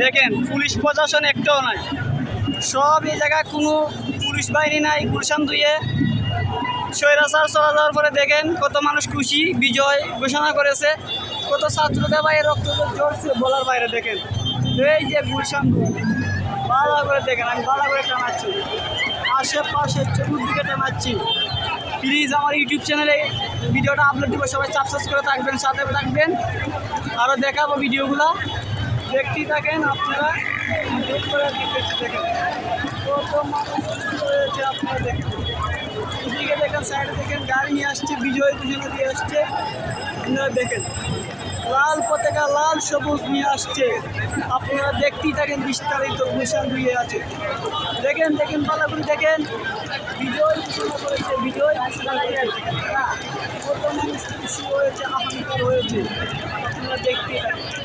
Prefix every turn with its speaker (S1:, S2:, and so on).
S1: দেখেন পুলিশ প্রশাসন একটাও নাই, সব এই জায়গায় কোনো পুলিশ বাহিনী নাই। গুলশান দুইয়ে স্বৈরাচার চলে যাওয়ার পরে দেখেন কত মানুষ খুশি, বিজয় ঘোষণা করেছে, কত ছাত্রদের বাইরে রক্ত ঝরছে বলার বাইরে। দেখেন এই যে গুলশান দুই, ভালো করে দেখেন, আমি ভালো করে টানাচ্ছি, আশেপাশে চতুর্দিকে টানাচ্ছি। প্লিজ আমার ইউটিউব চ্যানেলে ভিডিওটা আপলোড দিব, সবাই সাবস্ক্রাইব করে থাকবেন, সাথে থাকবেন, আরও দেখাবো ভিডিওগুলো, দেখতেই থাকেন আপনারা। দেখেন কত মানুষ রয়েছে, আপনারা দেখেন এদিকে দেখেন, সাইডে দেখেন গাড়ি নিয়ে আসছে, বিজয় দুজনে দিয়ে আসছে, আপনারা দেখেন লাল পতাকা লাল সবুজ নিয়ে আসছে, আপনারা দেখতেই থাকেন, বিস্তারিত গুলশান দুইয়ে আছে। দেখেন দেখেন ভালো করে দেখেন, বিজয় ঘোষণা করেছে, বিজয় ঘোষণা করেছে, কত মানুষ খুশি হয়েছে, আহ্বান হয়েছে, আপনারা দেখতেই থাকেন।